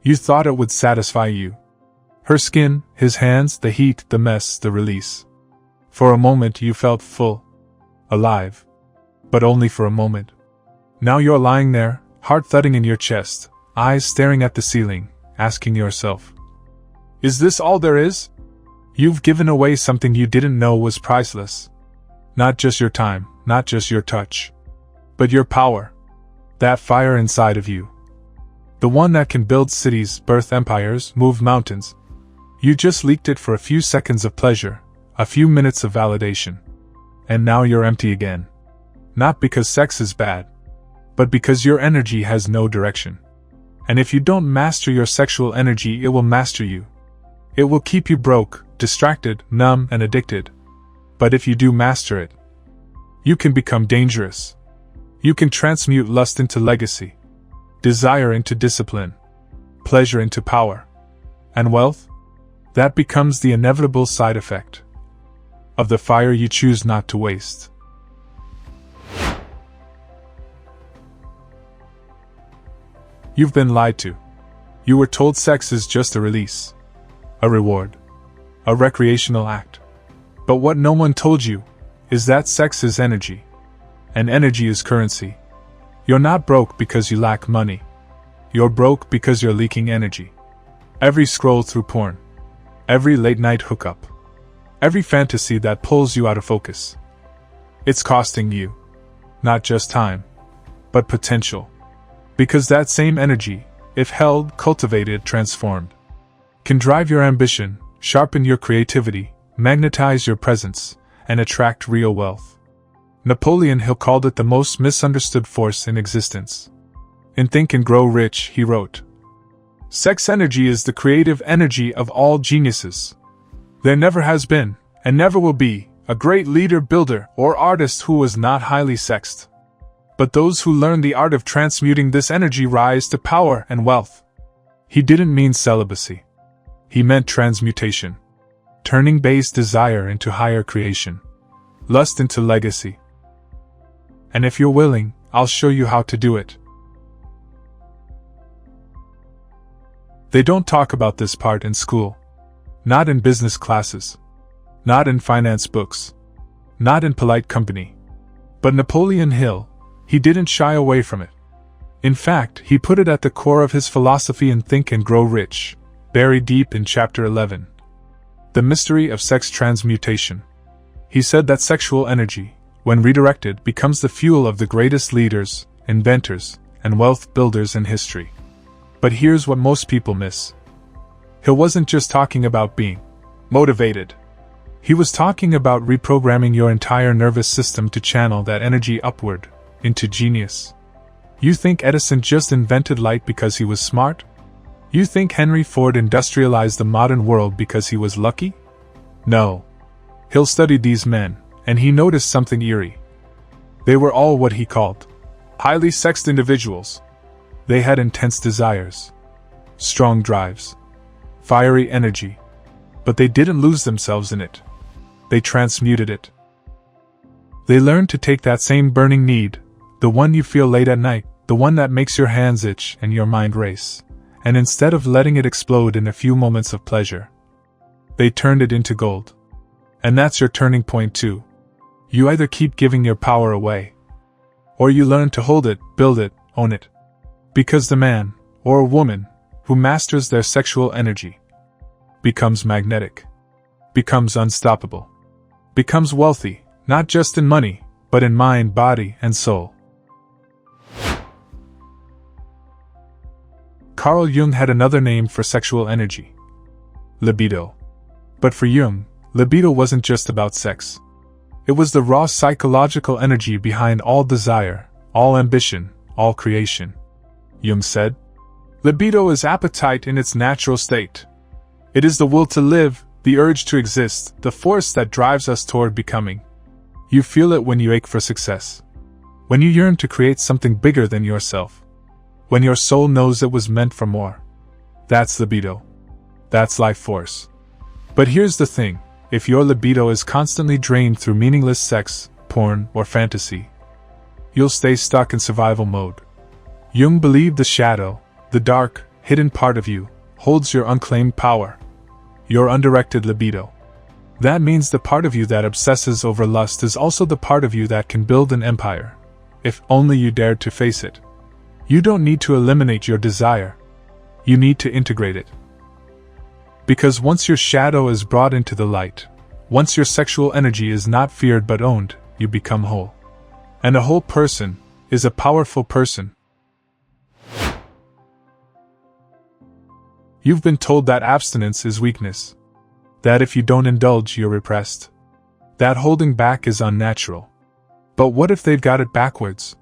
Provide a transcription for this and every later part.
You thought it would satisfy you. Her skin, his hands, the heat, the mess, the release. For a moment you felt full. Alive. But only for a moment. Now you're lying there, heart thudding in your chest, eyes staring at the ceiling, asking yourself, is this all there is? You've given away something you didn't know was priceless. Not just your time, not just your touch, but your power. That fire inside of you. The one that can build cities, birth empires, move mountains. You just leaked it for a few seconds of pleasure, a few minutes of validation. And now you're empty again. Not because sex is bad, but because your energy has no direction. And if you don't master your sexual energy, it will master you. It will keep you broke, distracted, numb, and addicted. But if you do master it, you can become dangerous. You can transmute lust into legacy, desire into discipline, pleasure into power, and wealth. That becomes the inevitable side effect of the fire you choose not to waste. You've been lied to. You were told sex is just a release, a reward, a recreational act. But what no one told you is that sex is energy, and energy is currency. You're not broke because you lack money. You're broke because you're leaking energy. Every scroll through porn, every late-night hookup, every fantasy that pulls you out of focus. It's costing you, not just time, but potential. Because that same energy, if held, cultivated, transformed, can drive your ambition, sharpen your creativity, magnetize your presence, and attract real wealth. Napoleon Hill called it the most misunderstood force in existence. In Think and Grow Rich, he wrote, "Sex energy is the creative energy of all geniuses. There never has been, and never will be, a great leader, builder, or artist who was not highly sexed. But those who learn the art of transmuting this energy rise to power and wealth." He didn't mean celibacy. He meant transmutation. Turning base desire into higher creation. Lust into legacy. And if you're willing, I'll show you how to do it. They don't talk about this part in school. Not in business classes. Not in finance books. Not in polite company. But Napoleon Hill, he didn't shy away from it. In fact, he put it at the core of his philosophy in Think and Grow Rich, buried deep in Chapter 11. The Mystery of Sex Transmutation. He said that sexual energy, when redirected, becomes the fuel of the greatest leaders, inventors, and wealth builders in history. But here's what most people miss. Hill wasn't just talking about being motivated. He was talking about reprogramming your entire nervous system to channel that energy upward, into genius. You think Edison just invented light because he was smart? You think Henry Ford industrialized the modern world because he was lucky? No. Hill studied these men, and he noticed something eerie. They were all what he called highly sexed individuals. They had intense desires, strong drives, fiery energy. But they didn't lose themselves in it. They transmuted it. They learned to take that same burning need, the one you feel late at night, the one that makes your hands itch and your mind race, and instead of letting it explode in a few moments of pleasure, they turned it into gold. And that's your turning point too. You either keep giving your power away, or you learn to hold it, build it, own it. Because the man, or woman, who masters their sexual energy becomes magnetic, becomes unstoppable, becomes wealthy, not just in money, but in mind, body, and soul. Carl Jung had another name for sexual energy: libido. But for Jung, libido wasn't just about sex. It was the raw psychological energy behind all desire, all ambition, all creation. Jung said, "Libido is appetite in its natural state. It is the will to live, the urge to exist, the force that drives us toward becoming. You feel it when you ache for success. When you yearn to create something bigger than yourself. When your soul knows it was meant for more. That's libido. That's life force. But here's the thing, if your libido is constantly drained through meaningless sex, porn, or fantasy, you'll stay stuck in survival mode." Jung believed the shadow, the dark, hidden part of you, holds your unclaimed power, your undirected libido. That means the part of you that obsesses over lust is also the part of you that can build an empire, if only you dared to face it. You don't need to eliminate your desire. You need to integrate it. Because once your shadow is brought into the light, once your sexual energy is not feared but owned, you become whole. And a whole person is a powerful person. You've been told that abstinence is weakness. That if you don't indulge, you're repressed. That holding back is unnatural. But what if they've got it backwards?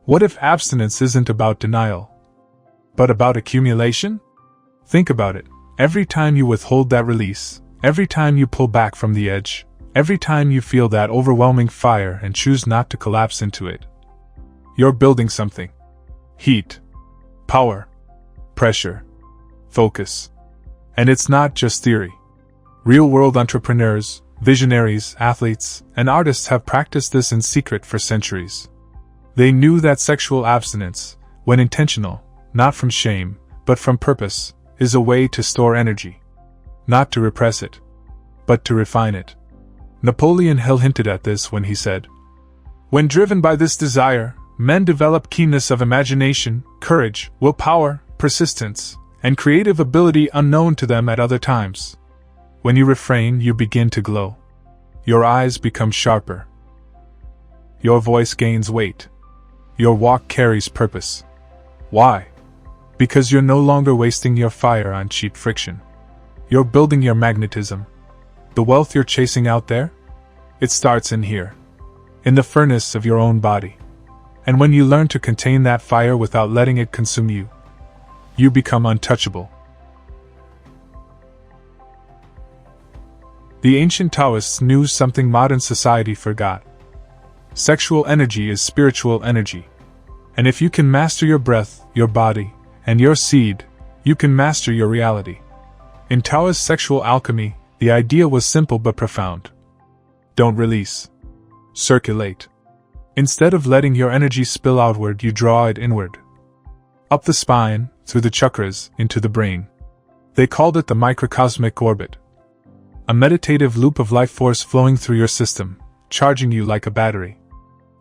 What if abstinence isn't about denial, but about accumulation? Think about it. Every time you withhold that release, every time you pull back from the edge, every time you feel that overwhelming fire and choose not to collapse into it, you're building something. Heat, power, pressure, focus. And it's not just theory. Real-world entrepreneurs, visionaries, athletes, and artists have practiced this in secret for centuries. They knew that sexual abstinence, when intentional, not from shame, but from purpose, is a way to store energy. Not to repress it, but to refine it. Napoleon Hill hinted at this when he said, "When driven by this desire, men develop keenness of imagination, courage, willpower, persistence, and creative ability unknown to them at other times. When you refrain, you begin to glow. Your eyes become sharper. Your voice gains weight. Your walk carries purpose. Why? Because you're no longer wasting your fire on cheap friction. You're building your magnetism. The wealth you're chasing out there? It starts in here. In the furnace of your own body. And when you learn to contain that fire without letting it consume you, you become untouchable." The ancient Taoists knew something modern society forgot. Sexual energy is spiritual energy. And if you can master your breath, your body, and your seed, you can master your reality. In Taoist sexual alchemy, the idea was simple but profound. Don't release. Circulate. Instead of letting your energy spill outward, you draw it inward. Up the spine, through the chakras, into the brain. They called it the microcosmic orbit. A meditative loop of life force flowing through your system, charging you like a battery.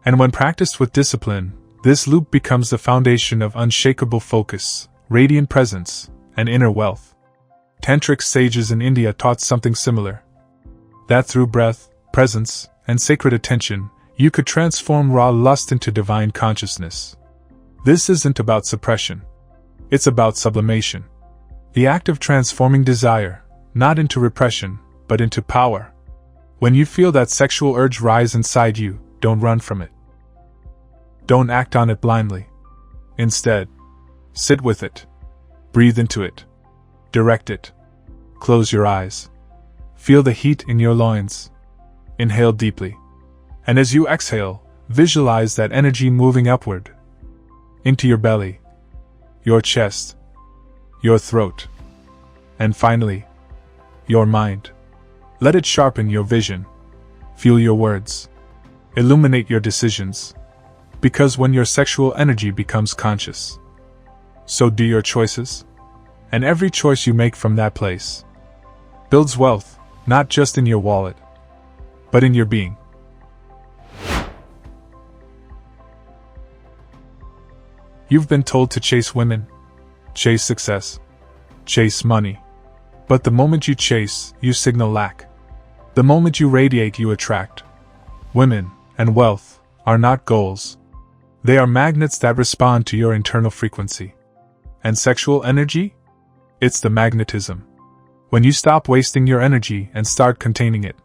And when practiced with discipline, this loop becomes the foundation of unshakable focus, radiant presence, and inner wealth. Tantric sages in India taught something similar. That through breath, presence, and sacred attention, you could transform raw lust into divine consciousness. This isn't about suppression. It's about sublimation. The act of transforming desire, not into repression, but into power. When you feel that sexual urge rise inside you, don't run from it. Don't act on it blindly. Instead, sit with it. Breathe into it. Direct it. Close your eyes. Feel the heat in your loins. Inhale deeply. And as you exhale, visualize that energy moving upward. Into your belly. Your chest. Your throat. And finally, your mind. Let it sharpen your vision. Fuel your words. Illuminate your decisions. Because when your sexual energy becomes conscious, so do your choices. And every choice you make from that place builds wealth, not just in your wallet, but in your being. You've been told to chase women, chase success, chase money. But the moment you chase, you signal lack. The moment you radiate, you attract. Women and wealth are not goals. They are magnets that respond to your internal frequency. And sexual energy? It's the magnetism. When you stop wasting your energy and start containing it.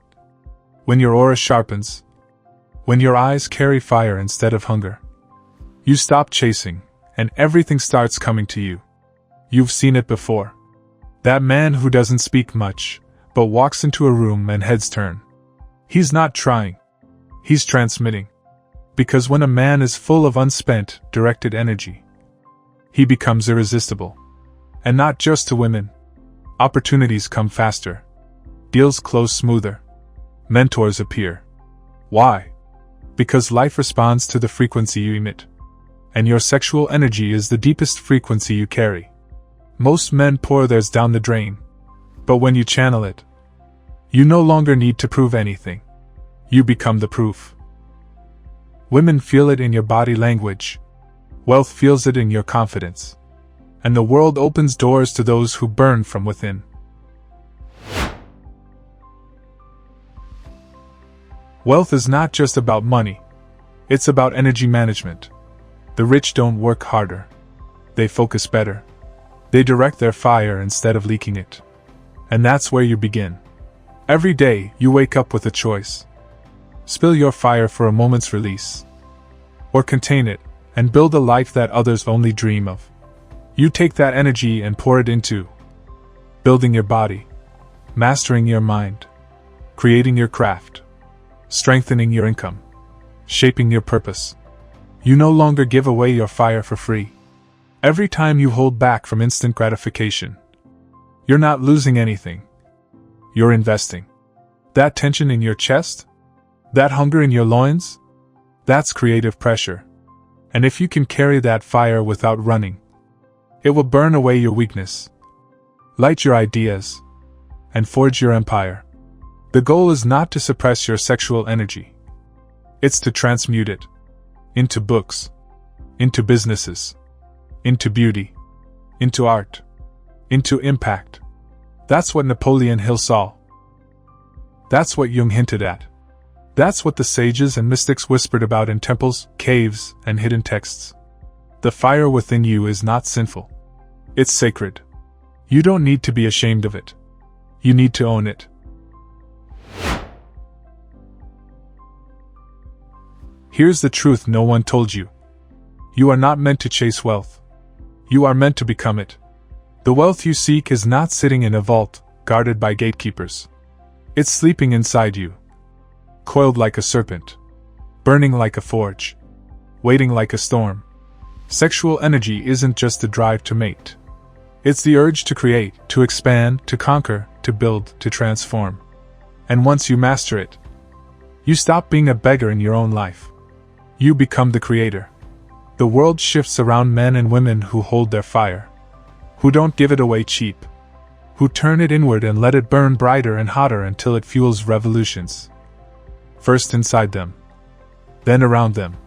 When your aura sharpens. When your eyes carry fire instead of hunger. You stop chasing, and everything starts coming to you. You've seen it before. That man who doesn't speak much, but walks into a room and heads turn. He's not trying. He's transmitting. Because when a man is full of unspent, directed energy, he becomes irresistible. And not just to women. Opportunities come faster. Deals close smoother. Mentors appear. Why? Because life responds to the frequency you emit. And your sexual energy is the deepest frequency you carry. Most men pour theirs down the drain. But when you channel it, you no longer need to prove anything. You become the proof. Women feel it in your body language. Wealth feels it in your confidence. And the world opens doors to those who burn from within. Wealth is not just about money. It's about energy management. The rich don't work harder. They focus better. They direct their fire instead of leaking it. And that's where you begin. Every day, you wake up with a choice. Spill your fire for a moment's release. Or contain it, and build a life that others only dream of. You take that energy and pour it into building your body, mastering your mind, creating your craft, strengthening your income, shaping your purpose. You no longer give away your fire for free. Every time you hold back from instant gratification, you're not losing anything. You're investing. That tension in your chest, that hunger in your loins, that's creative pressure. And if you can carry that fire without running, it will burn away your weakness, light your ideas, and forge your empire. The goal is not to suppress your sexual energy. It's to transmute it into books, into businesses, into beauty, into art, into impact. That's what Napoleon Hill saw. That's what Jung hinted at. That's what the sages and mystics whispered about in temples, caves, and hidden texts. The fire within you is not sinful. It's sacred. You don't need to be ashamed of it. You need to own it. Here's the truth no one told you. You are not meant to chase wealth. You are meant to become it. The wealth you seek is not sitting in a vault, guarded by gatekeepers. It's sleeping inside you. Coiled like a serpent. Burning like a forge. Waiting like a storm. Sexual energy isn't just the drive to mate. It's the urge to create, to expand, to conquer, to build, to transform. And once you master it, you stop being a beggar in your own life. You become the creator. The world shifts around men and women who hold their fire, who don't give it away cheap, who turn it inward and let it burn brighter and hotter until it fuels revolutions. First inside them, then around them.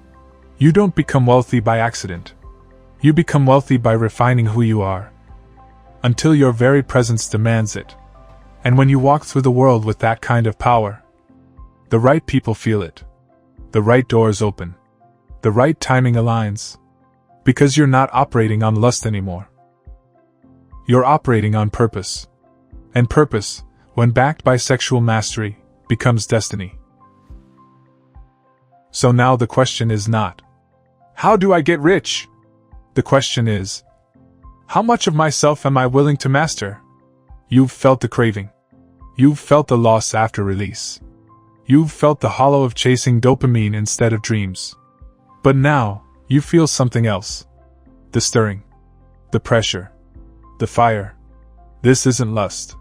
You don't become wealthy by accident. You become wealthy by refining who you are, until your very presence demands it. And when you walk through the world with that kind of power, the right people feel it. The right doors open. The right timing aligns. Because you're not operating on lust anymore. You're operating on purpose. And purpose, when backed by sexual mastery, becomes destiny. So now the question is not, how do I get rich? The question is, how much of myself am I willing to master? You've felt the craving. You've felt the loss after release. You've felt the hollow of chasing dopamine instead of dreams. But now, you feel something else. The stirring. The pressure. The fire. This isn't lust.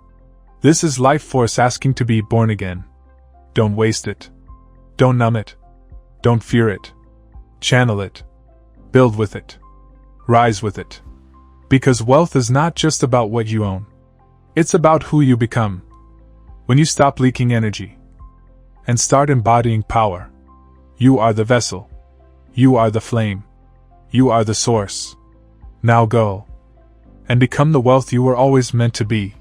This is life force asking to be born again. Don't waste it. Don't numb it. Don't fear it. Channel it. Build with it. Rise with it. Because wealth is not just about what you own. It's about who you become. When you stop leaking energy and start embodying power, you are the vessel. You are the flame. You are the source. Now go and become the wealth you were always meant to be.